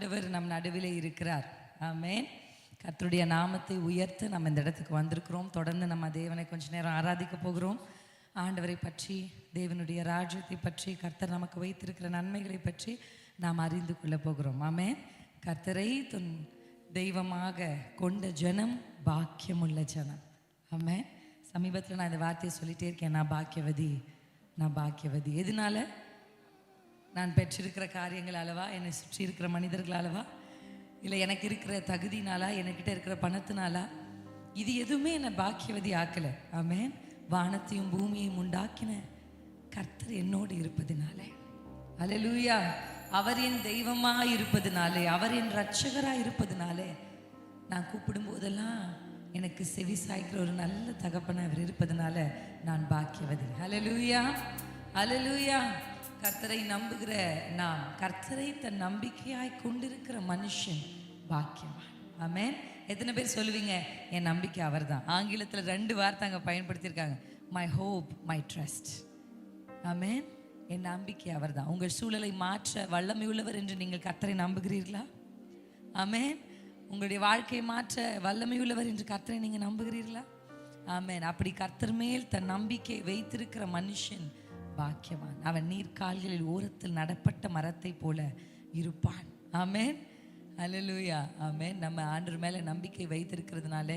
ஆண்டவர் நம் நடுவிலே இருக்கிறார். ஆமென். கர்த்தருடைய நாமத்தை உயர்த்த நம்ம இந்த இடத்துக்கு வந்திருக்கிறோம். தொடர்ந்து நம்ம தேவனை கொஞ்ச நேரம் ஆராதிக்க போகிறோம். ஆண்டவரை பற்றி, தேவனுடைய ராஜ்யத்தை பற்றி, கர்த்தர் நமக்கு வைத்திருக்கிற நன்மைகளை பற்றி நாம் அறிந்து கொள்ள போகிறோம். ஆமென். கர்த்தரை தன் தெய்வமாக கொண்ட ஜனம் பாக்கியமுள்ள ஜனம். ஆமென். சமீபத்தில் நான் இந்த வார்த்தையை சொல்லிட்டே இருக்கேன், நான் பாக்கியவதி, நான் பாக்கியவதி. எதனால? நான் பெற்றிருக்கிற காரியங்கள் அளவா, என்னை சுற்றி இருக்கிற மனிதர்கள் அளவா, இல்லை எனக்கு இருக்கிற தகுதினாலா, என்கிட்ட இருக்கிற பணத்தினாலா? இது எதுவுமே என்னை பாக்கியவதி ஆக்கலை. ஆமென். வானத்தையும் பூமியையும் உண்டாக்கின கர்த்தர் என்னோடு இருப்பதினாலே, அல்லேலூயா, அவர் என் தெய்வமாக இருப்பதினாலே, அவர் என் இரட்சகராக இருப்பதினாலே, நான் கூப்பிடும் போதெல்லாம் எனக்கு செவி சாய்க்கிற ஒரு நல்ல தகப்பனை அவர் இருப்பதனால நான் பாக்கியவதி. அல்லேலூயா, அல்லேலூயா. கர்த்தரை நம்புகிற நாம், கர்த்தரை தன் நம்பிக்கையாய் கொண்டிருக்கிற மனுஷன் பாக்கியவான். ஆமென். எத்தனை பேர் சொல்லுவீங்க, என் நம்பிக்கை அவர் தான்? ஆங்கிலத்தில் 2 வார்த்தை அங்கே பயன்படுத்தியிருக்காங்க, மை ஹோப், மை ட்ரஸ்ட். ஆமென். என் நம்பிக்கை அவர் தான். உங்கள் சூழலை மாற்ற வல்லமை உள்ளவர் என்று நீங்கள் கர்த்தரை நம்புகிறீர்களா? ஆமென். உங்களுடைய வாழ்க்கையை மாற்ற வல்லமை உள்ளவர் என்று கர்த்தரை நீங்கள் நம்புகிறீர்களா? ஆமென். அப்படி கர்த்தர் மேல் தன் நம்பிக்கை வைத்திருக்கிற மனுஷன் பாக்கியவான். அவன் நீர்க்கால்களில் ஓரத்தில் நடப்பட்ட மரத்தை போல இருப்பான். ஆமென், அல்லேலூயா, ஆமென். நம்ம ஆண்டவர் மேலே நம்பிக்கை வைத்திருக்கிறதுனால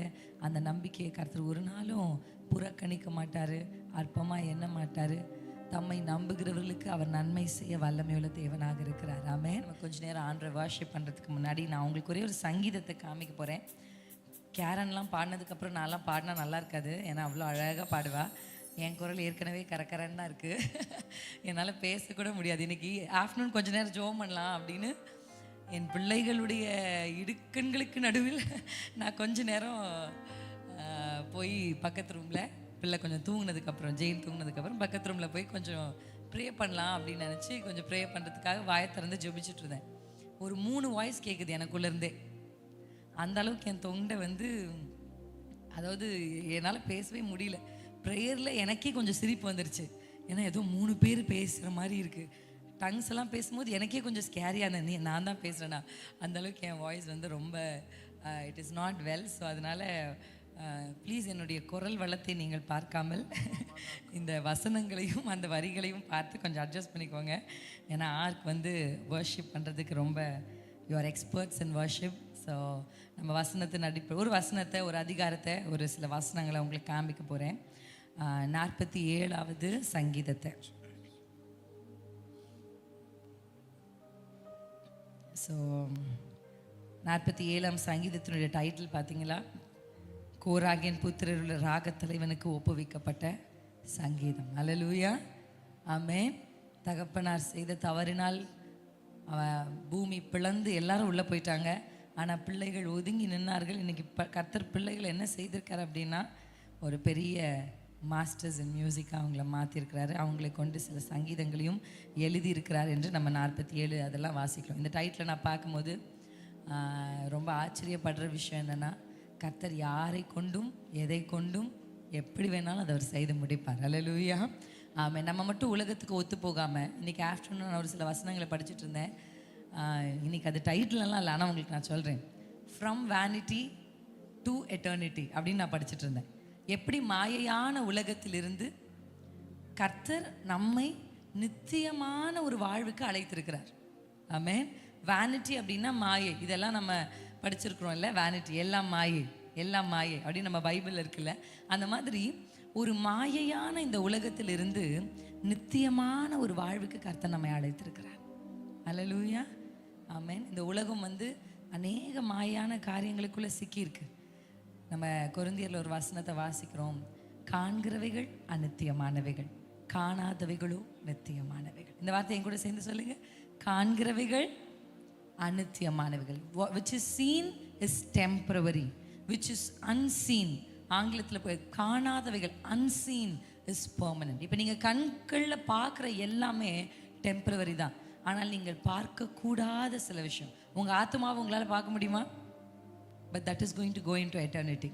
அந்த நம்பிக்கையை கர்த்தர் ஒரு நாளும் புறக்கணிக்க மாட்டார், அற்பமாக எண்ண மாட்டார். தம்மை நம்புகிறவர்களுக்கு அவர் நன்மை செய்ய வல்லமையுள்ள தேவனாக இருக்கிறார். ஆமென். நம்ம கொஞ்ச நேரம் ஆண்டரை வர்ஷிப் பண்ணுறதுக்கு முன்னாடி நான் உங்களுக்கு ஒரே ஒரு சங்கீதத்தை காமிக்க போகிறேன். கேரன்லாம் பாடினதுக்கப்புறம் நான்லாம் பாடினா நல்லா இருக்காது, ஏன்னா அவ்வளோ அழகாக பாடுவா. என் குரல் ஏற்கனவே கரக்கரன்னு தான் இருக்குது, என்னால் பேசக்கூட முடியாது. இன்றைக்கி ஆஃப்டர்நூன் கொஞ்சம் நேரம் ஜோம் பண்ணலாம் அப்படின்னு என் பிள்ளைகளுடைய இடுக்கண்களுக்கு நடுவில் நான் கொஞ்ச நேரம் போய் பக்கத்து ரூமில், பிள்ளை கொஞ்சம் தூங்கினதுக்கப்புறம், ஜெயின் தூங்கினதுக்கப்புறம் பக்கத்து ரூமில் போய் கொஞ்சம் ப்ரே பண்ணலாம் அப்படின்னு நினச்சி கொஞ்சம் ப்ரே பண்ணுறதுக்காக வாயை திறந்து ஜெபிச்சுட்டு இருந்தேன். ஒரு 3 வாய்ஸ் கேட்குது எனக்குள்ளேருந்தே. அந்த அளவுக்கு என் தொண்டை அதாவது என்னால் பேசவே முடியல. ப்ரேயரில் எனக்கே கொஞ்சம் சிரிப்பு வந்துருச்சு, ஏன்னா ஏதோ 3 பேர் பேசுகிற மாதிரி இருக்குது. டங்ஸ் எல்லாம் பேசும்போது எனக்கே கொஞ்சம் ஸ்கேரியான, நான் தான் பேசுகிறேன்னா அந்தளவுக்கு என் வாய்ஸ் ரொம்ப it is not well. So அதனால் ப்ளீஸ் என்னுடைய குரல் வளத்தை நீங்கள் பார்க்காமல் இந்த வசனங்களையும் அந்த வரிகளையும் பார்த்து கொஞ்சம் அட்ஜஸ்ட் பண்ணிக்கோங்க. ஏன்னா ஆர்க் வர்ஷிப் பண்ணுறதுக்கு you are experts in worship. So நம்ம வசனத்தின் அடிப்படை ஒரு வசனத்தை, ஒரு அதிகாரத்தை, ஒரு சில வசனங்களை உங்களுக்கு காமிக்க போகிறேன். 47வது சங்கீதத்தை. ஸோ 47ஆம் சங்கீதத்தினுடைய டைட்டில் பார்த்தீங்களா? கோராகின் புத்திரர் உள்ள ராகத்தலைவனுக்கு ஒப்புவிக்கப்பட்ட சங்கீதம். அல்லேலூயா, ஆமென். தகப்பனார் செய்த தவறினால் பூமி பிளந்து எல்லாரும் உள்ளே போயிட்டாங்க. ஆனால் பிள்ளைகள் ஒதுங்கி நின்னார்கள். இன்றைக்கி கர்த்தர் பிள்ளைகள் என்ன செய்திருக்காரு அப்படின்னா, ஒரு பெரிய மாஸ்டர்ஸ் இன் மியூசிக்காக அவங்கள மாற்றிருக்கிறாரு. அவங்களை கொண்டு சில சங்கீதங்களையும் எழுதியிருக்கிறார் என்று நம்ம 47 அதெல்லாம் வாசிக்கிறோம். இந்த டைட்டில் நான் பார்க்கும்போது ரொம்ப ஆச்சரியப்படுற விஷயம் என்னென்னா, கர்த்தர் யாரை கொண்டும் எதை கொண்டும் எப்படி வேணாலும் அதை அவர் செய்து முடிப்பார். அல்லேலூயா, ஆமென். நம்ம மட்டும் உலகத்துக்கு ஒத்து போகாமல், இன்றைக்கி ஆஃப்டர்நூன் நான் ஒரு சில வசனங்களை படிச்சுட்டு இருந்தேன். இன்றைக்கி அது டைட்டிலெல்லாம் இல்லை, ஆனால் உங்களுக்கு நான் சொல்கிறேன். ஃப்ரம் வேனிட்டி டு எட்டர்னிட்டி அப்படின்னு நான் படிச்சுட்டு இருந்தேன். எப்படி மாயையான உலகத்திலிருந்து கர்த்தர் நம்மை நித்தியமான ஒரு வாழ்வுக்கு அழைத்திருக்கிறார். ஆமென். வேனிட்டி அப்படின்னா மாயை, இதெல்லாம் நம்ம படிச்சிருக்கிறோம் இல்லை? வேனிட்டி எல்லாம் மாயை, எல்லாம் மாயை அப்படின்னு நம்ம பைபிளில் இருக்குல்ல. அந்த மாதிரி ஒரு மாயையான இந்த உலகத்திலிருந்து நித்தியமான ஒரு வாழ்வுக்கு கர்த்தர் நம்மை அழைத்திருக்கிறார். அல்லேலூயா, ஆமென். இந்த உலகம் அநேக மாயான காரியங்களுக்குள்ளே சிக்கியிருக்கு. நம்ம கொரிந்தியரில் ஒரு வசனத்தை வாசிக்கிறோம், காண்கிறவைகள் அநித்தியமானவைகள், காணாதவைகளோ நித்தியமானவைகள். இந்த வார்த்தையை கூட சேர்ந்து சொல்லுங்க, காண்கிறவைகள் அநித்தியமானவைகள். which is seen is temporary, which is unseen, ஆங்கிலத்தில் போய் காணாதவைகள் unseen is permanent. இப்போ நீங்கள் கண்களில் பார்க்குற எல்லாமே டெம்பரவரி தான். ஆனால் நீங்கள் பார்க்கக்கூடாத சில விஷயம், உங்கள் ஆத்மாவை உங்களால் பார்க்க முடியுமா? But that is going to go into eternity.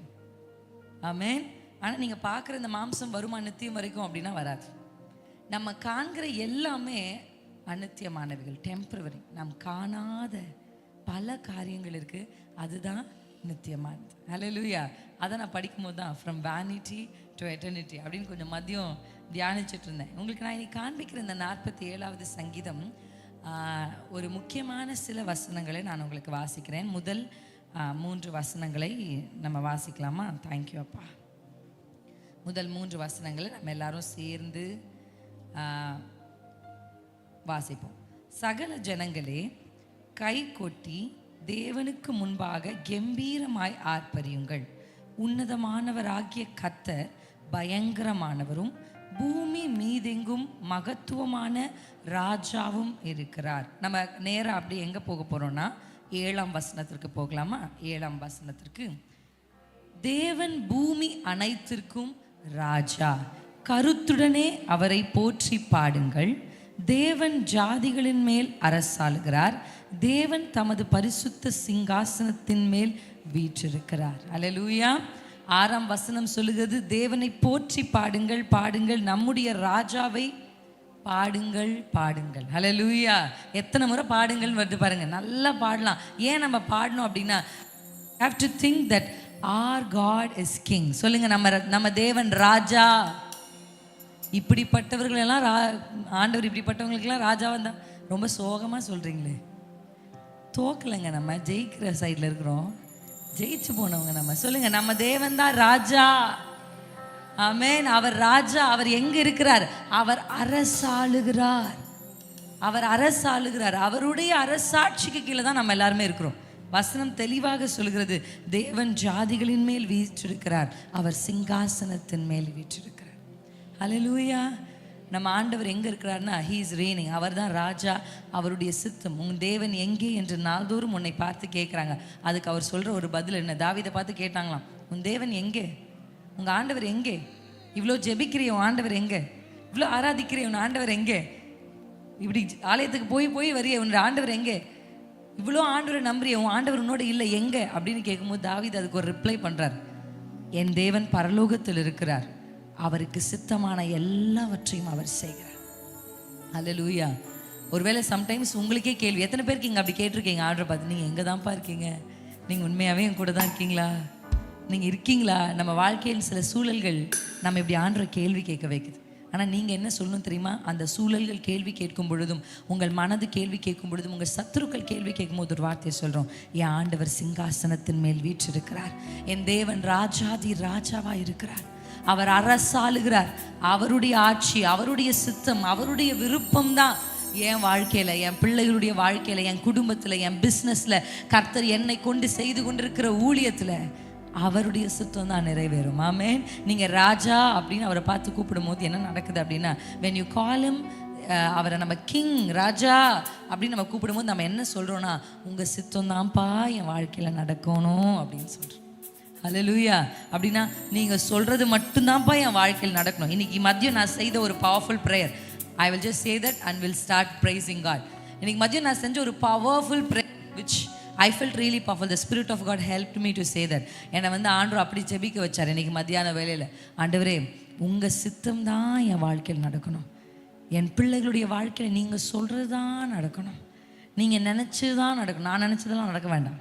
Amen. ஆனால் நீங்கள் பார்க்குற இந்த மாம்சம் வருமா நித்தியம் வரைக்கும் அப்படின்னா வராது. நம்ம காண்கிற எல்லாமே அநித்தியமானவைகள், டெம்பரவரி. நாம் காணாத பல காரியங்கள் இருக்குது, அதுதான் நித்தியமானது. ஹல்லேலூயா. அதை நான் படிக்கும்போது தான் ஃப்ரம் வேனிட்டி டு எட்டர்னிட்டி அப்படின்னு கொஞ்சம் மதியம் தியானிச்சுட்டு இருந்தேன். உங்களுக்கு நான் இன்னைக்கு காண்பிக்கிற இந்த 47வது சங்கீதம் ஒரு முக்கியமான சில வசனங்களை நான் உங்களுக்கு வாசிக்கிறேன். முதல் 3 வசனங்களை நம்ம வாசிக்கலாமா? தேங்க்யூ அப்பா. முதல் 3 வசனங்களை நம்ம எல்லாரும் சேர்ந்து வாசிப்போம். சகல ஜனங்களே, கை கொட்டி தேவனுக்கு முன்பாக கம்பீரமாய் ஆர்ப்பரியுங்கள். உன்னதமானவராகிய கர்த்தர் பயங்கரமானவரும் பூமி மீதெங்கும் மகத்துவமான ராஜாவும் இருக்கிறார். நம்ம நேராக அப்படி எங்கே போக போகிறோம்னா 7ஆம் வசனத்திற்கு போகலாமா? 7ஆம் வசனத்திற்கு, தேவன் பூமி அனைத்திற்கும் ராஜா, கருத்துடனே அவரை போற்றி பாடுங்கள். தேவன் ஜாதிகளின் மேல் அரசாளுகிறார். தேவன் தமது பரிசுத்த சிங்காசனத்தின் மேல் வீற்றிருக்கிறார். அல்லேலூயா. 6ஆம் வசனம் சொல்லுகிறது, தேவனை போற்றி பாடுங்கள், பாடுங்கள், நம்முடைய ராஜாவை பாடுங்கள், பாடுங்கள். அல்லேலூயா. எத்தனை முறை பாடுங்கள் வருது பாருங்க. நல்லா பாடலாம். ஏன் நம்ம பாடணும் அப்படின்னா, have to think that our God is king. சொல்லுங்க, நம்ம தேவன் ராஜா. இப்படிப்பட்டவர்கள் எல்லாம் ஆண்டவர் இப்படிப்பட்டவங்களுக்கெல்லாம் ராஜாவா தான். ரொம்ப சோகமாக சொல்கிறீங்களே. தோக்கலைங்க, நம்ம ஜெயிக்கிற சைடில் இருக்கிறோம். ஜெயிச்சு போனவங்க நம்ம. சொல்லுங்க, நம்ம தேவன் தான் ராஜா. ஆமென். அவர் ராஜா. அவர் எங்க இருக்கிறார்? அவர் அரசாளுகிறார். அவர் அரசாளுகிறார். அவருடைய அரசாட்சிக்கு கீழே தான் நம்ம எல்லாருமே இருக்கிறோம். வசனம் தெளிவாக சொல்கிறது, தேவன் ஜாதிகளின் மேல் வீற்றிருக்கிறார், அவர் சிங்காசனத்தின் மேல் வீற்றிருக்கிறார். ஹல்லேலூயா. நம்ம ஆண்டவர் எங்கே இருக்கிறார்னா, ஹீ இஸ் ரெய்னிங். அவர் தான் ராஜா. அவருடைய சித்தம். உன் தேவன் எங்கே என்று நாள்தோறும் உன்னை பார்த்து கேட்குறாங்க. அதுக்கு அவர் சொல்கிற ஒரு பதில் என்ன? தாவீதை பார்த்து கேட்டாங்களாம், உன் தேவன் எங்கே? உங்கள் ஆண்டவர் எங்கே? இவ்வளோ ஜெபிக்கிறிய உன் ஆண்டவர் எங்கே? இவ்வளோ ஆராதிக்கிறிய உன் ஆண்டவர் எங்கே? இப்படி ஆலயத்துக்கு போய் வரிய உன் ஆண்டவர் எங்கே? இவ்வளோ ஆண்டவரை நம்புறிய உன் ஆண்டவர் உன்னோட இல்லை எங்கே அப்படின்னு கேட்கும்போது தாவீது அதுக்கு ஒரு ரிப்ளை பண்ணுறார், என் தேவன் பரலோகத்தில் இருக்கிறார், அவருக்கு சித்தமான எல்லாவற்றையும் அவர் செய்கிறார். அல்லேலூயா. ஒருவேளை சம்டைம்ஸ் உங்களுக்கே கேள்வி, எத்தனை பேருக்கு இங்கே அப்படி கேட்டிருக்கீங்க ஆர்டர் பார்த்து, நீங்கள் எங்கே தான்ப்பா இருக்கீங்க? நீங்கள் உண்மையாகவே என் கூட தான் இருக்கீங்களா? நீங்கள் இருக்கீங்களா? நம்ம வாழ்க்கையில் சில சூழல்கள் நம்ம இப்படி ஆண்டரை கேள்வி கேட்க வைக்குது. ஆனால் நீங்கள் என்ன சொல்லணும் தெரியுமா? அந்த சூழல்கள் கேள்வி கேட்கும் பொழுதும், உங்கள் மனது கேள்வி கேட்கும் பொழுதும், உங்கள் சத்துருக்கள் கேள்வி கேட்கும் போது ஒரு வார்த்தையை சொல்கிறோம், என் ஆண்டவர் சிங்காசனத்தின் மேல் வீற்றிருக்கிறார், என் தேவன் ராஜாதி ராஜாவாக இருக்கிறார், அவர் அரசாளுகிறார், அவருடைய ஆட்சி, அவருடைய சித்தம், அவருடைய விருப்பம் தான் என் வாழ்க்கையில், என் பிள்ளைகளுடைய வாழ்க்கையில், என் குடும்பத்தில், என் பிஸ்னஸில், கர்த்தர் என்னை கொண்டு செய்து கொண்டிருக்கிற ஊழியத்தில் அவருடைய சித்தம் தான் நிறைவேறும். ஆமென். நீங்கள் ராஜா அப்படின்னு அவரை பார்த்து கூப்பிடும் போது என்ன நடக்குது அப்படின்னா, when you call him, அவரை நம்ம கிங், ராஜா அப்படின்னு நம்ம கூப்பிடும்போது நம்ம என்ன சொல்கிறோன்னா, உங்கள் சித்தம் தான்ப்பா என் வாழ்க்கையில் நடக்கணும் அப்படின்னு சொல்கிறோம். ஹல்லேலூயா. அப்படின்னா நீங்கள் சொல்கிறது மட்டும்தான்ப்பா என் வாழ்க்கையில் நடக்கணும். இன்றைக்கி மதியம் நான் செய்த ஒரு powerful prayer, I will just say that and will start praising God. இன்றைக்கி மதியம் நான் செஞ்ச ஒரு powerful prayer which I felt really powerful. The Spirit of God helped me to say that. என்னை ஆண்டவர் அப்படி ஜெபிக்க வச்சார் இன்றைக்கி மத்தியான வேலையில். ஆண்டவரே, உங்கள் சித்தம் தான் என் வாழ்க்கையில் நடக்கணும், என் பிள்ளைகளுடைய வாழ்க்கையில் நீங்கள் சொல்கிறது தான் நடக்கணும், நீங்கள் நினச்சி தான் நடக்கணும், நான் நினச்சதெல்லாம் நடக்க வேண்டாம்.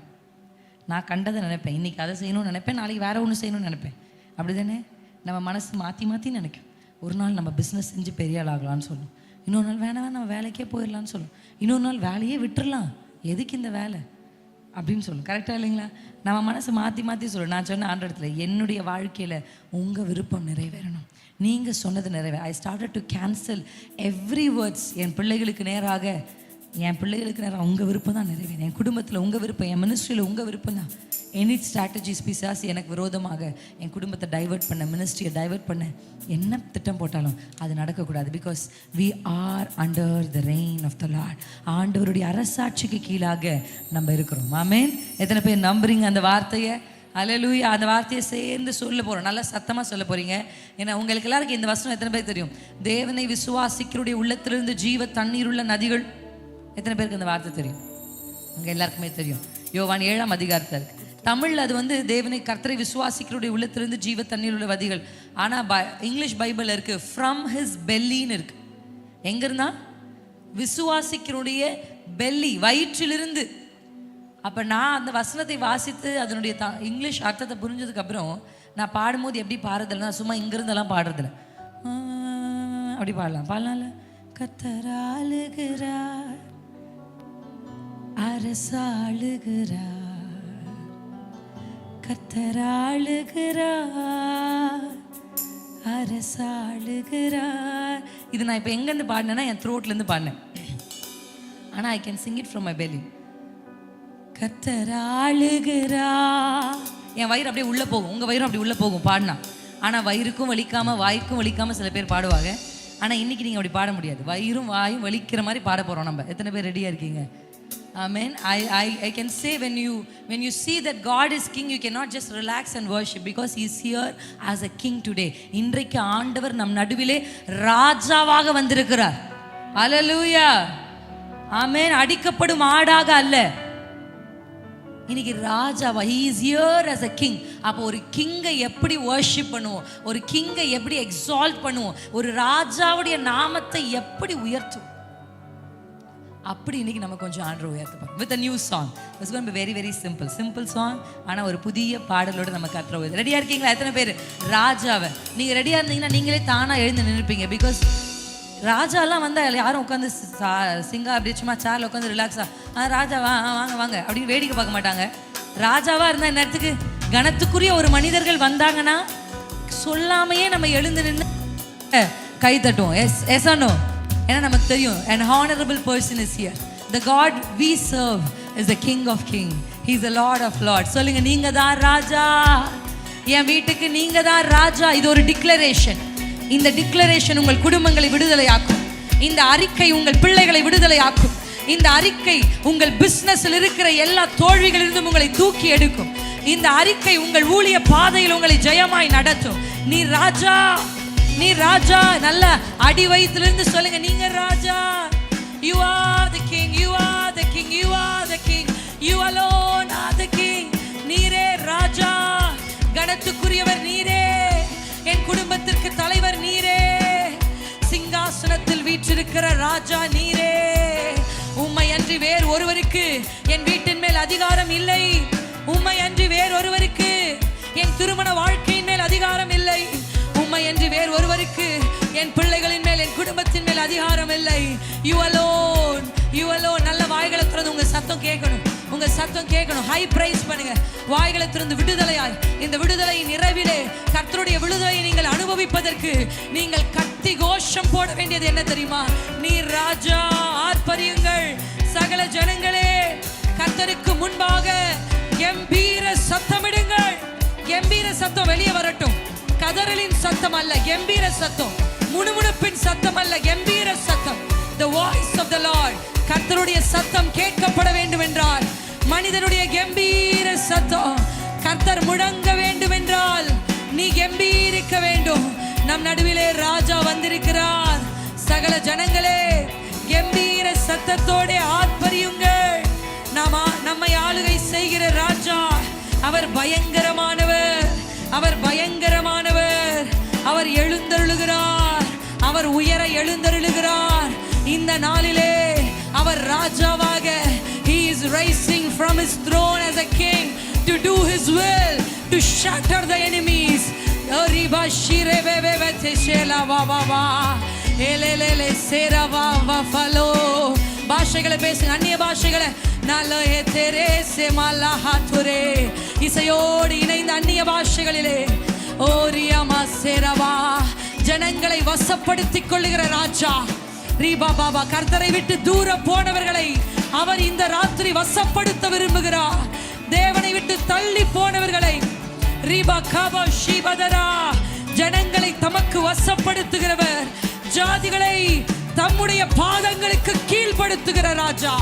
நான் கண்டதை நினைப்பேன், இன்றைக்கி அதை செய்யணும்னு நினைப்பேன், நாளைக்கு வேறு ஒன்று செய்யணும்னு நினைப்பேன். அப்படி தானே நம்ம மனசு மாற்றி நினைக்கும். ஒரு நாள் நம்ம பிஸ்னஸ் செஞ்சு பெரிய ஆள் ஆகலான்னு சொல்லும், இன்னொரு நாள் வேணாம் நம்ம வேலைக்கே போயிடலான்னு சொல்லும், இன்னொரு நாள் வேலையே விட்டுடலாம், எதுக்கு இந்த வேலை அப்படின்னு சொல்லும். கரெக்டாக இல்லைங்களா? நம்ம மனசை மாற்றி சொல்லும். நான் சொன்ன ஆண்டத்துல, என்னுடைய வாழ்க்கையில் உங்கள் விருப்பம் நிறைவேறணும், நீங்கள் சொன்னது நிறைவேற. I started to cancel every words. என் பிள்ளைகளுக்கு நேராக உங்கள் விருப்பம் தான் நிறைவேறும், என் குடும்பத்தில் உங்கள் விருப்பம், என் மினிஸ்ட்ரியில் உங்கள் விருப்பம் தான். எனி ஸ்ட்ராட்டஜிஸ் பிசாசு எனக்கு விரோதமாக என் குடும்பத்தை டைவெர்ட் பண்ண, மினிஸ்ட்ரியை டைவெர்ட் பண்ண என்ன திட்டம் போட்டாலும் அது நடக்கக்கூடாது. Because we are under the reign of the Lord. ஆண்டவருடைய அரசாட்சிக்கு கீழாக நம்ம இருக்கிறோம். ஆமென். எத்தனை பேர் நம்புறீங்க அந்த வார்த்தையை? அல்லேலூயா. அந்த வார்த்தையை சேர்ந்து சொல்ல போகிறோம், நல்லா சத்தமாக சொல்ல போகிறீங்க. ஏன்னா உங்களுக்கு எல்லாருக்கும் இந்த வசனம் எத்தனை பேர் தெரியும்? தேவனை விசுவாசிக்கிறோடைய உள்ளத்திலிருந்து ஜீவ தண்ணீர் உள்ள நதிகள். எத்தனை பேருக்கு அந்த வார்த்தை தெரியும்? உங்கள் எல்லாருக்குமே தெரியும். யோவான் 7ஆம் அதிகாரத்தில் இருக்கு. தமிழில் அது தேவனை கர்த்தரை விசுவாசிக்கிறோடைய உள்ளத்திலிருந்து ஜீவ தண்ணீர் உள்ள நதிகள். ஆனால் இங்கிலீஷ் பைபிளில் இருக்கு ஃப்ரம் ஹிஸ் பெல்லின்னு இருக்கு. எங்க இருந்தா? விசுவாசிக்கிறோடைய பெல்லி, வயிற்றிலிருந்து. அப்போ நான் அந்த வசனத்தை வாசித்து அதனுடைய இங்கிலீஷ் அர்த்தத்தை புரிஞ்சதுக்கப்புறம் நான் பாடும்போது எப்படி பாடுறதில்ல, நான் சும்மா இங்கிருந்தெல்லாம் பாடுறதில்ல, அப்படி பாடலாம்ல. கர்த்தர் ஆளுகிறார், அரசாளுகிறார், கர்த்தர் ஆளுகிறார், அரசாளுகிறார். இது நான் இப்போ எங்கேருந்து பாடினேன்னா என் த்ரோட்லேருந்து பாடினேன். ஆனால் I can Singh it from my belly. கர்த்தர் ஆளுகிறார். என் வயிறு அப்படியே உள்ளே போகும், உங்கள் வயிறும் அப்படி உள்ளே போகும் பாடினா. ஆனால் வயிறுக்கும் வலிக்காமல் வாய்க்கும் வலிக்காமல் சில பேர் பாடுவாங்க. ஆனால் இன்றைக்கி நீங்கள் அப்படி பாட முடியாது. வயிறும் வாயும் வலிக்கிற மாதிரி பாட போகிறோம் நம்ம. எத்தனை பேர் ரெடியாக இருக்கீங்க? Amen. I can say when you see that God is king, you cannot just relax and worship because he is here as a king today. இன்றைக்கு ஆண்டவர் நம் நடுவிலே ராஜாவாக வந்திருக்கிறார். Hallelujah. Amen. அடிக்கப்படும் ஆடாக அல்ல, இன்னைக்கு ராஜாவா. he is here as a king. அப்போ ஒரு கிங்கை எப்படி வர்ஷிப் பண்ணுவோம், ஒரு கிங்கை எப்படி எக்ஸால்ட் பண்ணுவோம், ஒரு ராஜாவுடைய நாமத்தை எப்படி உயர்த்துவோம், அப்படி இன்னைக்கு நம்ம கொஞ்சம் ஆண்டவரை உயர்த்தப்போம். With a new song. It's going to be very very simple song. ஆனால் ஒரு புதிய பாடலோடு நம்ம கற்றுறது. ரெடியாக இருக்கீங்களா? எத்தனை பேர் ராஜாவை நீங்கள் ரெடியாக இருந்தீங்கன்னா நீங்களே தானாக எழுந்து நின்றுப்பீங்க. பிகாஸ் ராஜாலாம் வந்தால் யாரும் உட்காந்து சிங்கா அப்படி சும்மா சேரில் உட்காந்து ரிலாக்ஸா ராஜா வாங்க வாங்க அப்படின்னு வேடிக்கை பார்க்க மாட்டாங்க. ராஜாவாக இருந்தால் இந்த இடத்துக்கு கனத்துக்குரிய ஒரு மனிதர்கள் வந்தாங்கன்னா சொல்லாமையே நம்ம எழுந்து நின்று கை தட்டுவோம். எஸ் ஆனோ? ஏன்னா நமக்கு தெரியும் an honorable person is here. The God we serve is the King of Kings. He is the Lord of Lords. சொல்லுங்க, நீங்க தான் ராஜா, என் வீட்டுக்கு நீங்க தான் ராஜா. இது ஒரு டிக்ளரேஷன். இந்த டிக்ளரேஷன் உங்கள் குடும்பங்களை விடுதலையாக்கும். இந்த அறிக்கை உங்கள் பிள்ளைகளை விடுதலையாக்கும். இந்த அறிக்கை உங்கள் பிசினஸில் இருக்கிற எல்லா தோல்விகளிலிருந்தும் உங்களை தூக்கி எடுக்கும். இந்த அறிக்கை உங்கள் ஊழிய பாதையில் உங்களை ஜெயமாய் நடத்தும். நீ ராஜா, நீ ராஜா. நல்ல அடி வயிற்றிலிருந்து சொல்லுங்க, நீங்க ராஜா. You are the king, you are the king, you are the king, you alone are the king. நீரே ராஜா, கனத்துக்குரியவர் நீரே, என் குடும்பத்திற்கு தலைவர் நீரே, சிங்காசனத்தில் வீற்றிருக்கிற ராஜா நீரே. உம்மை அன்றி வேறு ஒருவருக்கு என் வீட்டின் மேல் அதிகாரம் இல்லை. உம்மை அன்றி வேறு ஒருவருக்கு என் திருமண வாழ்க்கையின் மேல் அதிகாரம் இல்லை. உம்மை அன்றி வேறு ஒருவருக்கு என் பிள்ளைகளின் மேல் என் குடும்பத்தின் மேல் அதிகாரம் இல்லை. You alone, you alone. நல்ல வாய்களை திறந்து உங்க சத்தம் கேட்கணும், உங்க சத்தம் கேட்கணும். ஹை பிரைஸ் பண்ணுங்க. வாய்களை திறந்து விடுதலையாய் இந்த விடுதலையின் நிறைவிலே கர்த்தருடைய விடுதலையை நீங்கள் அனுபவிப்பதற்கு நீங்கள் கத்தி கோஷம் போட வேண்டியது என்ன தெரியுமா? நீ ராஜா. ஆர்ப்பரியுங்கள் சகல ஜனங்களே, கர்த்தருக்கு முன்பாக கம்பீர சத்தமிடுங்கள். கம்பீர சத்தம் வெளியே வரட்டும். கதறலின் சத்தம் அல்ல, கம்பீர சத்தம். முணுமுணுப்பின் சத்தம் அல்ல, கம்பீர சத்தம். The voice of the Lord. கர்த்தருடைய சத்தம் கேட்கப்பட வேண்டும் என்றால், மனிதனுடைய கம்பீர சத்தம் கர்த்தர் முழங்க வேண்டும் என்றால் நீ கம்பீரிக்க வேண்டும். நம் நடுவிலே ராஜா வந்திருக்கிறார். சகல ஜனங்களே கம்பீர சத்தத்தோட ஆர்ப்பரியுங்கள். நம்மை ஆளுகை செய்கிற ராஜா அவர் பயங்கரமானவர், அவர் பயங்கரமானவர். அவர் எழுந்தருளுகிறார், அவர் உயர எழுந்தருளுகிறார். இந்த நாளிலே அவர் ராஜாவாக, he is rising from his throne as a king to do his will, to shatter the enemies. Riba shireveve teshela va va va elelele serava va falo. பாஷைகளை பேசுங்க, அந்நிய பாஷைகளை. நலயே தெரேசே மலஹதுரே. இசையோடு இணைந்த அந்நிய பாஷைகளிலே ஓரியமா சேரவா. ஜனங்களை வசப்படுத்திக் கொள்ளுகிற ராஜா. ரீபா பாபா. கர்த்தரை விட்டு தூர போனவர்களை அவர் இந்த ராத்திரி வசப்படுத்த விரும்புகிறார். தேவனை விட்டு தள்ளி போனவர்களை ரீபா காபா ஷீபதரா. ஜனங்களை தமக்கு வசப்படுத்துகிறவர், ஜாதிகளை தம்முடைய பாதங்களுக்கு கீழ்ப்படுத்துகிற ராஜா.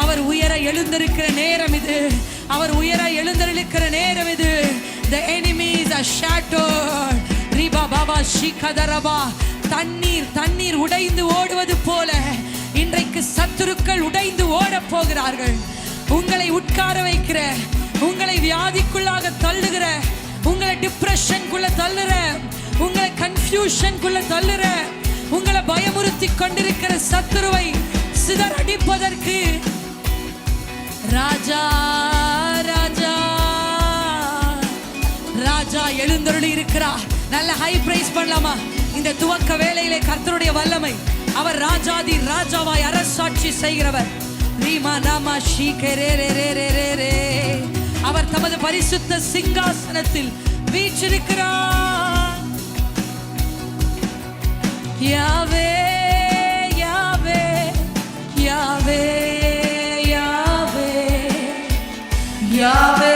அவர் உயர எழுந்திருக்கிற நேரம் இது, அவர் உயர எழுந்திருக்கிற நேரம் இது. The enemies are shattered. ரீபா Baba ஷீகதரபா. தண்ணீர் உடைந்து ஓடுவது போல இன்றைக்கு சத்துருக்கள் உடைந்து ஓட போகிறார்கள். உங்களை உட்கார வைக்கிற, உங்களை வியாதிக்குள்ளாக தள்ளுகிற, உங்களை டிப்ரெஷனுக்குள்ள தள்ளுற, உங்களை கன்ஃபியூஷனுக்குள்ள தள்ளுற, உங்களை பயமுறுத்தி கொண்டிருக்கிற சத்துருவை சிதறடிப்பதற்கு ராஜா ராஜா ராஜா எழுந்தருளி இருக்கிறார். நல்ல ஹை பிரைஸ் பண்ணலாமா? இந்த துவக்க வேளையிலே கர்த்தருடைய வல்லமை. அவர் ராஜாதி ராஜாவாய் அரசாட்சி செய்கிறவர். அவர் தமது பரிசுத்த சிங்காசனத்தில் வீற்றிருக்கிறார். யாவே யாவே யாவே யாவே யாவே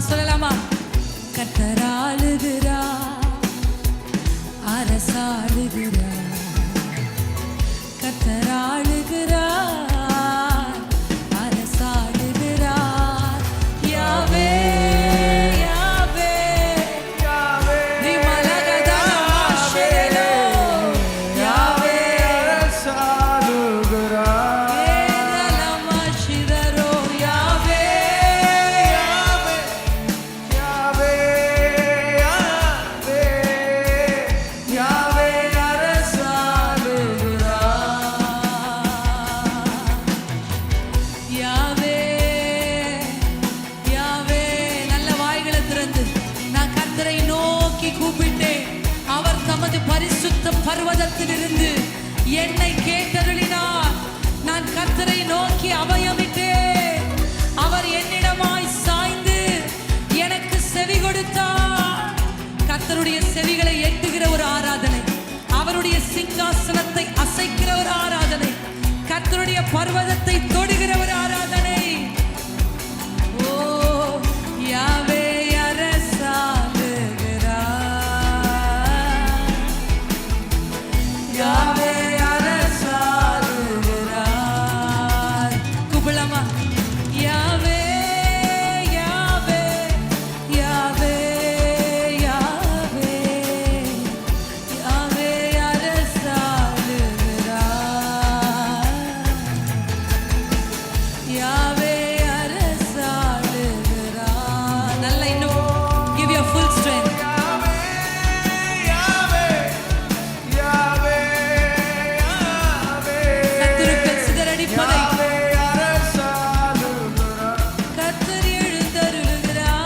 சொல்லலாமா? கர்த்தராளுகிறா அரசாளுகிறா கர்த்தராளுகிறா அரசாளுகிறா. யாவே யாவே யாவே விமலகதமாஷேலோ யாவே அரசாளுகிறா ஏலமாஷிரரோ யாவே யாவே யாவே யாவே யாவே அரசாளுகிறா யாவே யாவே. நல்ல வாய்களை திறந்து நான் கர்த்தரை நோக்கி கூப்பிட்டேன். அவர் தமது பரிசுத்த பர்வதத்திலிருந்து என்னை கேட்டருளினார். நான் கர்த்தரை நோக்கி அபயமிட்டேன். அவர் என்னிடமாய் சாய்ந்து எனக்கு செவி கொடுத்தார். கர்த்தருடைய செவிகளை எட்டுகிற ஒரு ஆராதனை, அவருடைய சிங்காசனத்தை அசைக்கிற ஒரு ஆராதனை, கர்த்தருடைய பர்வதத்தை தொடுகிற ஒரு ஆராதனை. ஓ யாவே அரசாளுகிறார் யாவே அரசாளுகிறார். கூப்பிடலாமா? யாவே யாவே யாவே யாவே யாவே அரசாளுகிறார் யாவே அரசாளுகிறார். நல்ல இன்னும் give your full strength. கர்த்தருக்குள் சிதறடிப்பதை கர்த்தர் எழுந்தருளுகிறார்.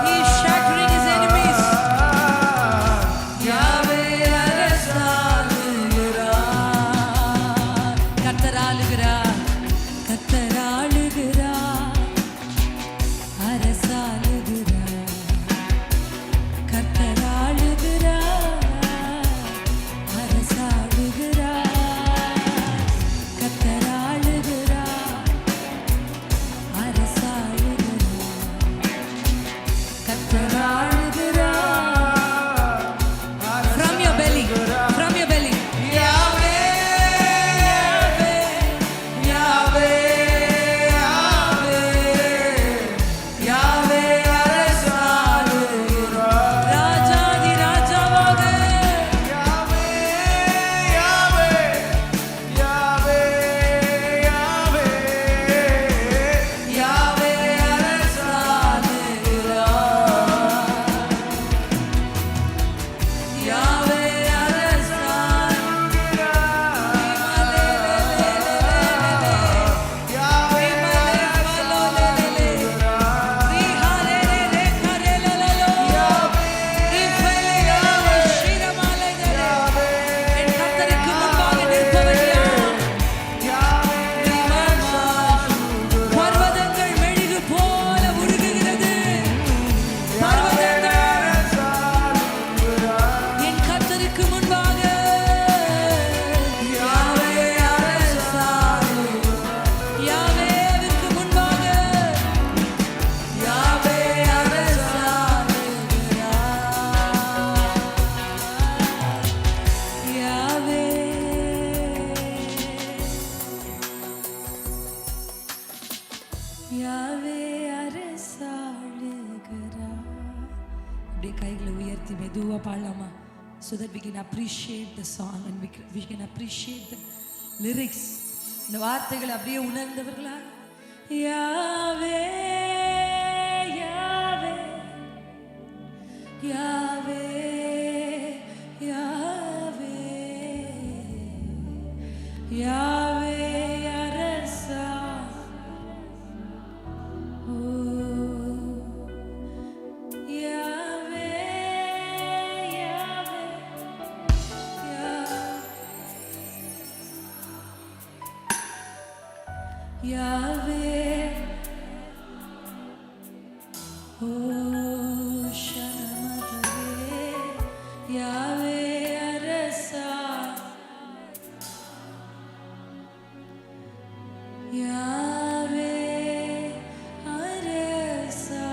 He is shattering his enemies. Yahweh அரசாளுகிறார். கர்த்தராளுகிறார் கர்த்தராளுகிறார் அரசாளுகிறார் கர்த்தராளுகிறார் அரசாளுகிறார் கர்த்தராளுகிறார் அரசாளுகிறார் கர்த்தராளுகிறார். From your belly, from your belly. யாவே யாவே யாவே யாவே அரசாளுகிறார். ராஜாதி ராஜாவாக யாவே யாவே யாவே யாவே யாவே அரசாளுகிறார். அப்படியே கைகளை உயர்த்தி மெதுவாக பாடலாமா? So that we can appreciate the song and we can appreciate the lyrics. இந்த வார்த்தைகளை அப்படியே உணர்ந்தவர்களா? யாவே யாவே யாவே யாவே யாவே அரசா Yahweh, oh Shanamatare, Yahweh Arasa, Yahweh Arasa,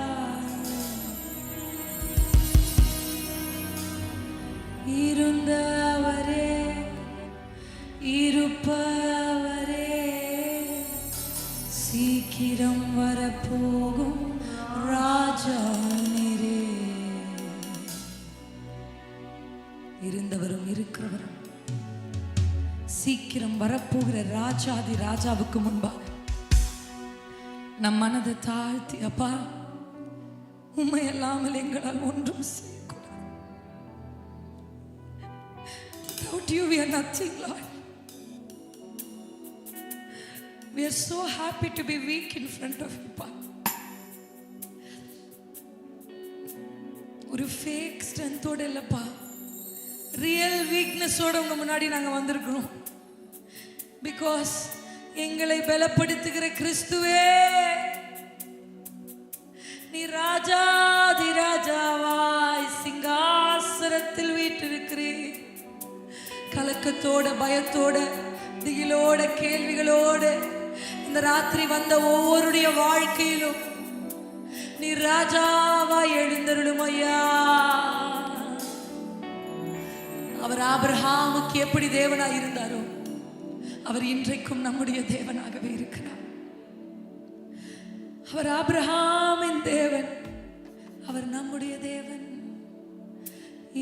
Irundavare, Irupavare. சீக்கிரம் வரப்போகும் ராஜா நீரே. இருந்தவரும் இருக்கிறவரும் சீக்கிரம் வரப்போகிற ராஜாதி ராஜாவுக்கு முன்பாக நம் மனதை தாழ்த்தி, அப்பா உம்மை அல்லாமல் எங்களால் ஒன்றும் செய்யக்கூடாது. Without you we are nothing, Lord. We are so happy to be weak in front of you, Pa. ஒரு fake strength ஓட இல்லப்பா, real weakness ஓட உங்க முன்னாடி நாங்க வந்திருக்கிறோம். Because எங்களை பலப்படுத்துகிற கிறிஸ்துவே, நீ ராஜாதி ராஜாவாய் சிங்காசனத்தில் வீற்றிருக்கிறீர். கலக்கத்தோட, பயத்தோட, திகிலோட, கேள்விகளோட இந்த ராத்திரி வந்த ஒவ்வொருடைய வாழ்க்கையிலும் நீ ராஜாவாய் எழுந்தருளும் ஐயா. அவர் ஆபிரகாமுக்கு எப்படி தேவனாய் இருந்தாரோ அவர் இன்றைக்கும் நம்முடைய தேவனாகவே இருக்கிறார். அவர் ஆபிரகாமின் தேவன், அவர் நம்முடைய தேவன்.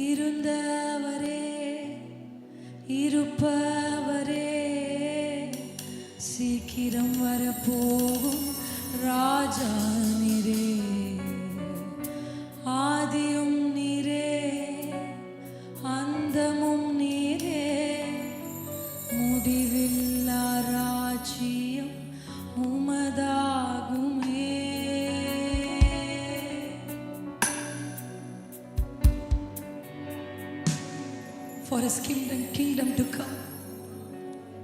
இருந்தவரே, இருப்பவரே, சீக்கிரம் வரப்போகும் ராஜா நீரே. ஆதியும் நீரே, அந்தமும் நீரே, முடிவில்லா ராஜ்யம் உமதாகுமே. For his kingdom to come.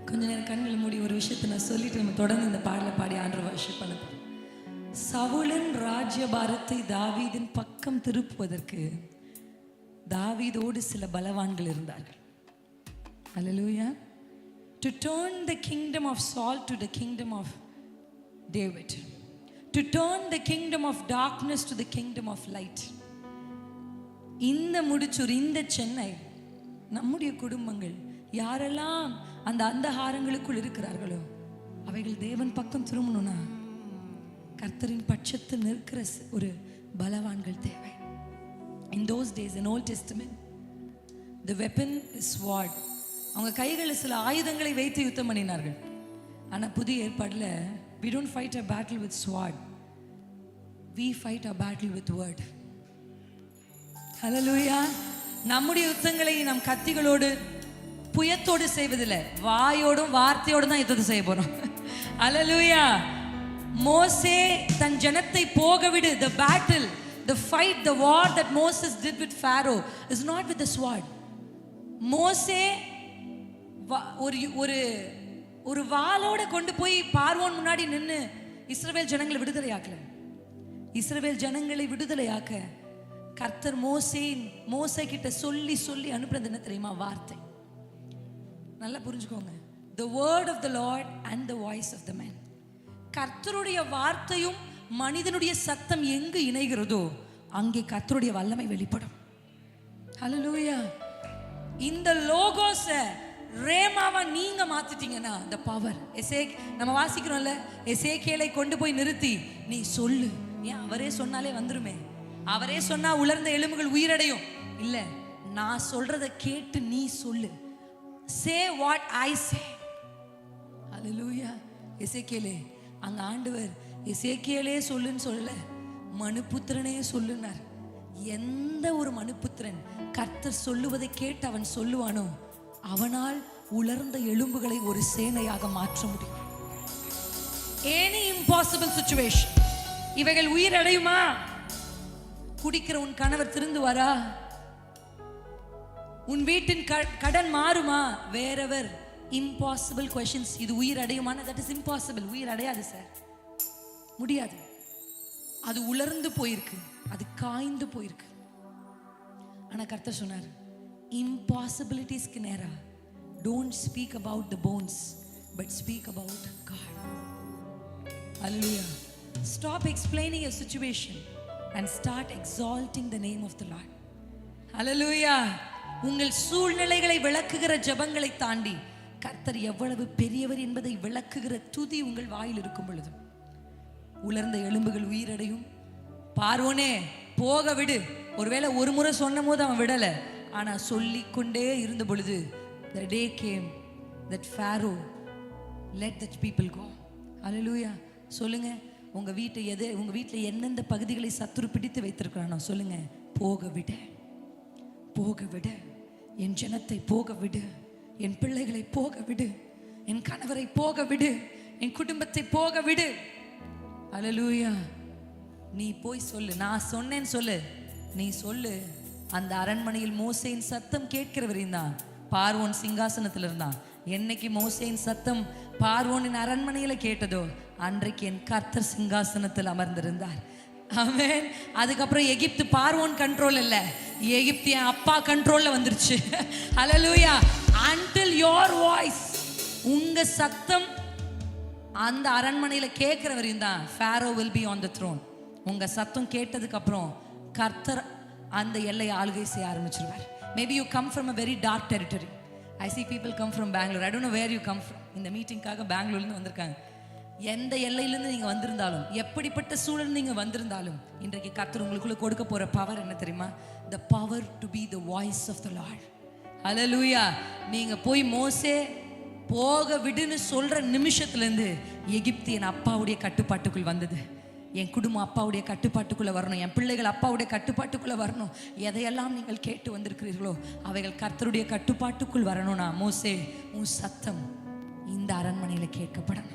கொஞ்ச நேரம் கண்களை மூடி ஒரு விஷயத்தை நான் சொல்லிட்டு நம்ம தொடர்ந்து இந்த பாடலை பாடி ஆண்டவரை வர்ஷிப் பண்ண போறோம். சவுலின் ராஜ்யபாரத்தை தாவீதின் பக்கம் திருப்புவதற்கு தாவீதோடு சில பலவான்கள் இருந்தார்கள். Hallelujah. To turn the kingdom of Saul to the kingdom of David. To turn the kingdom of darkness to the kingdom of light. இந்த முடிச்சூர், இந்த சென்னை, நம்முடைய குடும்பங்கள் யாரெல்லாம் அந்த அந்தகாரங்களுக்குள் இருக்கிறார்களோ அவைகள் தேவன் பக்கம் திரும்பணும்னா கர்த்தரின் பட்சத்தில் நிற்கிற ஒரு பலவான்கள் தேவை. In those days in Old Testament the weapon is sword. அவங்க கைகளில் சில ஆயுதங்களை வைத்து யுத்தம் பண்ணினார்கள். ஆனால் புதிய ஏற்பாட்டில் we don't fight a battle with sword, we fight a battle with word. Hallelujah. நம்முடைய யுத்தங்களை நம் கத்திகளோடு புயத்தோடு செய்வதில்லை, வாயோடும் வார்த்தையோடு தான் யுத்தத்தை செய்ய போறோம். Hallelujah. மோசே தன் ஜனத்தை போக விடு. The battle, the fight, the war that Moses did with Pharaoh is not with the sword. மோசே ஒரு வாளோட கொண்டு போய் பார்வோன் முன்னாடி நின்று இஸ்ரவேல் ஜனங்களை விடுதலையாக்கல. இஸ்ரவேல் ஜனங்களை விடுதலையாக்க கர்த்தர் மோசே கிட்ட சொல்லி சொல்லி அனுப்புறது என்ன தெரியுமா? வார்த்தை. நல்லா புரிஞ்சுக்கோங்க. The word of the Lord and the voice of the man. கர்த்தருடைய வார்த்தையும் மனிதனுடைய சத்தம் எங்கு இணைகிறதோ அங்கே கர்த்தருடைய வல்லமை வெளிப்படும். Hallelujah. இந்த லோகோஸ ரேமாவா நீங்க மாத்திட்டீங்கன்னா the power. நம்ம வாசிக்கிறோம்ல, எசேக்கியேலை கொண்டு போய் நிறுத்தி நீ சொல்லு. ஏன் அவரே சொன்னாலே வந்துருமே. அவரே சொன்னா உலர்ந்த எலும்புகள் உயிரடையும். இல்ல, நான் சொல்றத கேட்டு நீ சொல்லு. Say what I say. Hallelujah. எசேக்கியேலே, அங்க ஆண்டவர் எசேக்கியேலே சொல்லுன்னு சொல்ல, மனுபுத்திரனே சொல்லுனார். எந்த ஒரு மனுபுத்திரன் கர்த்தர் சொல்லுவதை கேட்டு அவன் சொல்லுவானோ அவனால் உலர்ந்த எலும்புகளை ஒரு சேனையாக மாற்ற முடியும். Any impossible situation. இவைகள் உயிர் அடையுமா? குடிக்கிற உன் கணவர் திருந்துவாரா? உன் வீட்டின் கடன் மாறுமா? Wherever impossible questions. இது உயிர் அடையுமானா தட் இஸ் இம்பாசிபிள். உயிர் அடையாது சார், முடியாது. அது உலர்ந்து போயிருக்கு, அது காய்ந்து போயிருக்கு. ஆனா கர்த்தர் சொன்னார், இம்பாசிபிலிட்டிஸ்க்கு நேரா don't speak about the bones but speak about God. Hallelujah. Stop explaining your situation and start exalting the name of the Lord. Hallelujah. உங்கள் சூழ்நிலைகளை விளக்குகிற ஜெபங்களை தாண்டி கர்த்தர் எவ்வளவு பெரியவர் என்பதை விளக்குகிற துதி உங்கள் வாயில் இருக்கும் பொழுது உலர்ந்த எலும்புகள் உயிரடையும். பார்வோனே போக விடு. ஒருவேளை ஒரு முறை சொன்ன போது அவன் விடல, ஆனா சொல்லிக்கொண்டே இருந்த பொழுது the day came that Pharaoh let the people go. Hallelujah. சொல்லுங்க, உங்க வீட்டில் எந்தெந்த பகுதிகளை சத்துரு பிடித்து வைத்திருக்கிறானோ சொல்லுங்க, போக விட, போக விட, என் ஜனத்தை போக விடு, என் பிள்ளைகளை போக விடு, என் கணவரை போக விடு, என் குடும்பத்தை போக விடு. ஹல்லேலூயா. நீ போய் சொல்லு, நான் சொன்னேன்னு சொல்லு. நீ சொல்லு. அந்த அரண்மனையில் மோசேயின் சத்தம் கேட்கிறவரையும் தான் பார்வோன் சிங்காசனத்தில் இருந்தான். என்னைக்கு மோசேயின் சத்தம் பார்வோனின் அரண்மனையில கேட்டதோ அன்றைக்கு என் கர்த்தர் சிங்காசனத்தில் அமர்ந்திருந்தார். ஆமென். அதுக்கப்புறம் எகிப்து பார்வோன் கண்ட்ரோல் இல்ல, எகிப்து என் அப்பா கண்ட்ரோல்ல வந்துருச்சு. ஹல்லேலூயா. until your voice, உங்க சத்தம் அந்த அரண்மனையில கேட்கிறவரையும் தான் Pharaoh will be on the throne. உங்க சத்தம் கேட்டதுக்கு அப்புறம் கர்த்தர் அந்த எல்லையை ஆளுகை செய்ய ஆரம்பிச்சிருவார். Maybe you come from a very dark territory. I see people come from Bangalore. I don't know where you come from. இந்த மீட்டிங்காக பெங்களூர்ல இருந்து வந்திருக்காங்க. எந்த எல்லையிலிருந்து நீங்க வந்திருந்தாலும், எப்படிப்பட்ட சூழல் நீங்க வந்திருந்தாலும், இன்றைக்கு கர்த்தர் உங்களுக்குள்ள கொடுக்க போற பவர் என்ன தெரியுமா? The power to be the voice of the Lord. Hallelujah. நீங்க போய் மோசே போக விடுன்னு சொல்ற நிமிஷத்துல இருந்து எகிப்து என் அப்பாவுடைய கட்டுப்பாட்டுக்குள் வந்தது. என் குடும்பம் அப்பாவுடைய கட்டுப்பாட்டுக்குள்ள வரணும், என் பிள்ளைகள் அப்பாவுடைய கட்டுப்பாட்டுக்குள்ள வரணும். எதையெல்லாம் நீங்கள் கேட்டு வந்திருக்கிறீர்களோ அவைகள் கர்த்தருடைய கட்டுப்பாட்டுக்குள் வரணும்னா மோசே உன் சத்தம் இந்த அரண்மனையில கேட்கப்படணும்.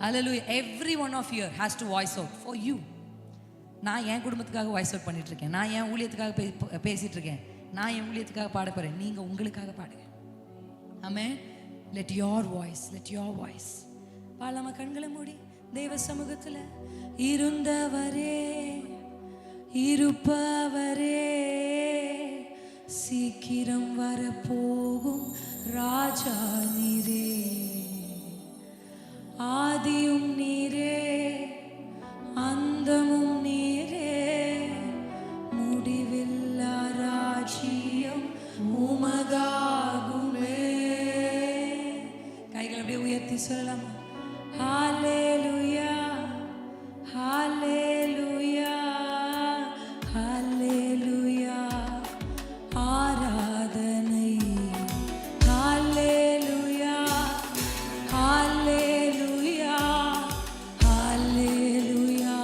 Hallelujah. Every one of you has to voice out for you. நான் என் குடும்பத்துக்காக வாய்ஸ் அவுட் பண்ணிட்டு இருக்கேன், நான் என் ஊழியத்துக்காக பேசிட்டு இருக்கேன், நான் என் ஊழியத்துக்காக பாட போறேன். நீங்க உங்களுக்காக பாடுங்க. ஆமென். Let your voice. பாலாம கண்களை மூடி தேவ சமூகத்துல இருந்தவரே, இருப்பவரே, சீக்கிரம் வரப்போகும் ராஜா நீரே, ஆதியும் நீரே, அந்தமும் நீரே, முடிவில்லா ராஜ்யம் உமதாகுமே. கைகளை அப்படியே உயர்த்தி சொல்லலாமா? ஹல்லேலூயா, ஹல்லேலூயா, ஹல்லேலூயா. ஆராதனை ஹல்லேலூயா, ஹல்லேலூயா, ஹல்லேலூயா,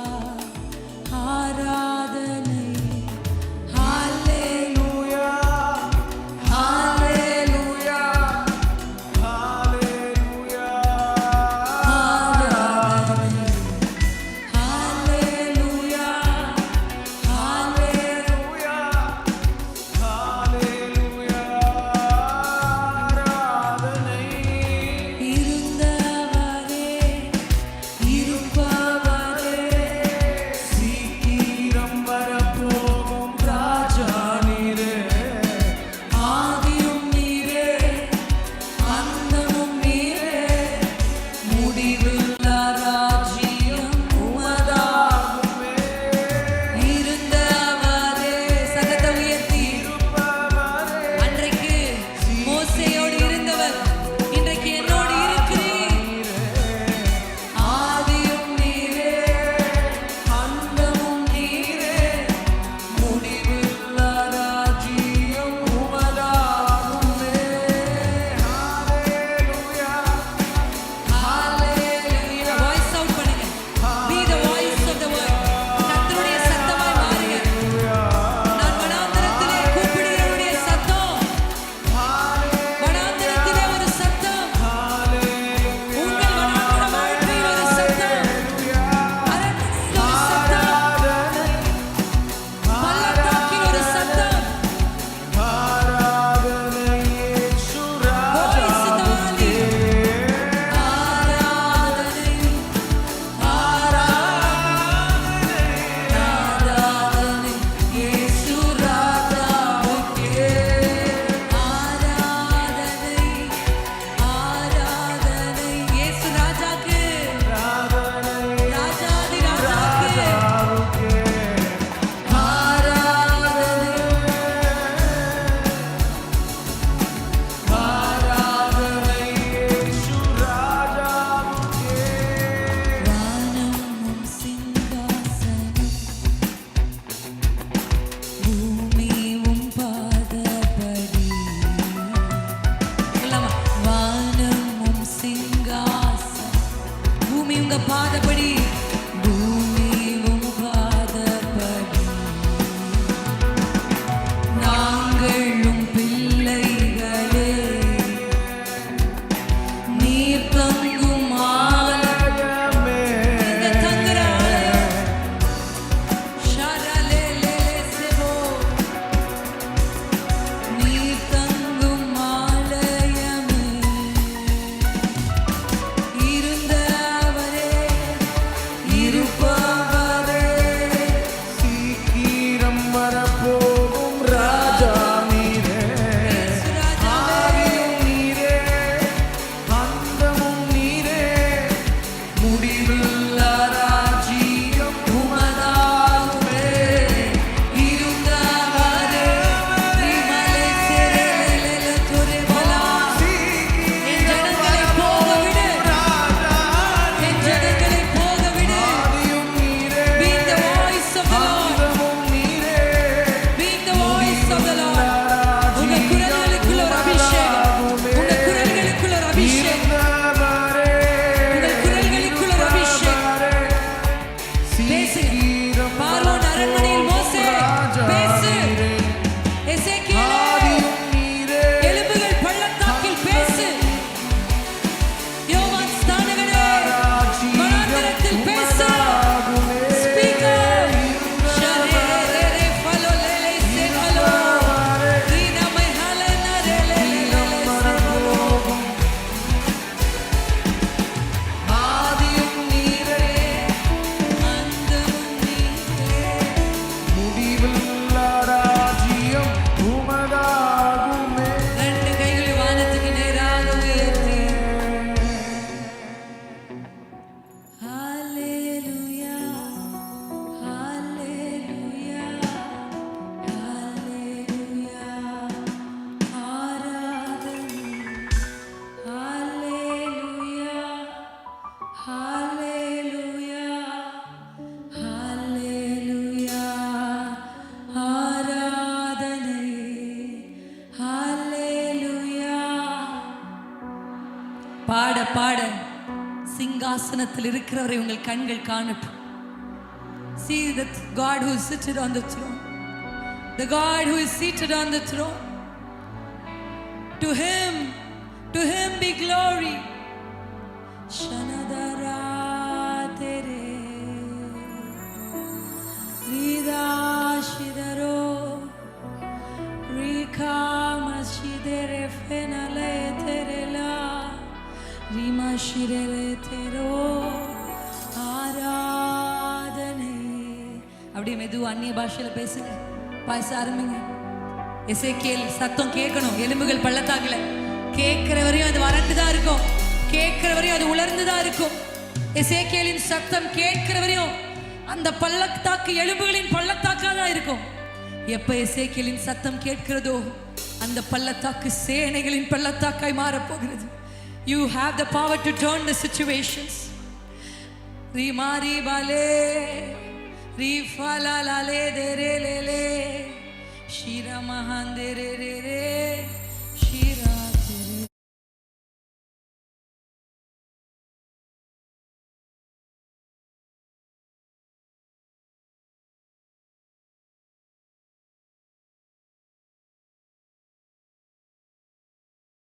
வரப்போகும் ராஜா நீரே, ஆதியும் நீரே, அந்தமும் நீரே, முடிவில்லா ராஜ்யம் உமதாகுமே. இருந்தவரே விமலை சிறையிலே துறைபலா என் ஜனங்களை போக விடு, என் ஜனங்களை போக விடு. ஆதியும் நீரே, Be the voice of the Lord. அந்தமும் நீரே, Be the voice of the Lord. உங்க குரல்களுக்குள்ள ஒரு அபிஷேகம், உங்க குரல்களுக்குள்ள ஒரு அபிஷேகம், இருந்தவரே, உங்கள் குரல்களுக்குள்ள ஒரு அபிஷேகம். பேசுங்க. பார்வோன் அரண்மனையில் மோசே பேசு. எசேக்கியேலே ஆதியும் நீரே, எலும்புகள் பள்ளத்தாக்கில் பேசு. யோவான் ஸ்நானகனே வனாந்தரத்தில் பேசு. Speak up. ஷரேரே ஃபலோலேலே செகலோ ரீனமை ஹலனரேலேலே செகலோ. ஆதியும் நீரே, அந்தமும் நீரே. முடிவில்லா ராஜ்யம் உமதாகுமே. ரெண்டு கைகளை வானத்துக்கு நேராக உயர்த்தி ஹalleluya ஹalleluya ஹalleluya ஆராதனை ஹalleluya ஹalleluya ஹalleluya ஆராதனை ஹalleluya. பாட பாட சிங்காசனத்தில் இருக்கிறவரை உங்கள் கண்கள் காணட்டும். See the God who is seated on the throne. The God who is seated on the throne. To him be glory. Shanadara tere Rida shidaro Rika mashidere fenale terela Rima shirele tero ஆராதனை. அப்படியே மெதுவா அந்நிய பாஷையில பேசுங்க, பேச ஆரம்பிங்க. எசேக்கியேல் சத்தம் கேட்கணும். எலும்புகள் பள்ளத்தாக்குல கேட்கிற வரையும் அது வறண்டுதான் இருக்கும், கேட்கிற வரையும் அது உலர்ந்துதான் இருக்கும். எசேக்கியேலின் சத்தம் கேட்கிற வரையும் அந்த பள்ளத்தாக்கு எலும்புகளின் பள்ளத்தாக்கா தான் இருக்கும். எப்ப எசேக்கியேலின் சத்தம் கேட்கிறதோ அந்த பள்ளத்தாக்கு சேனைகளின் பள்ளத்தாக்காய் மாறப்போகிறது. You have the power to turn the situations. Rimari bale rifala lale dere lele shira mahandere re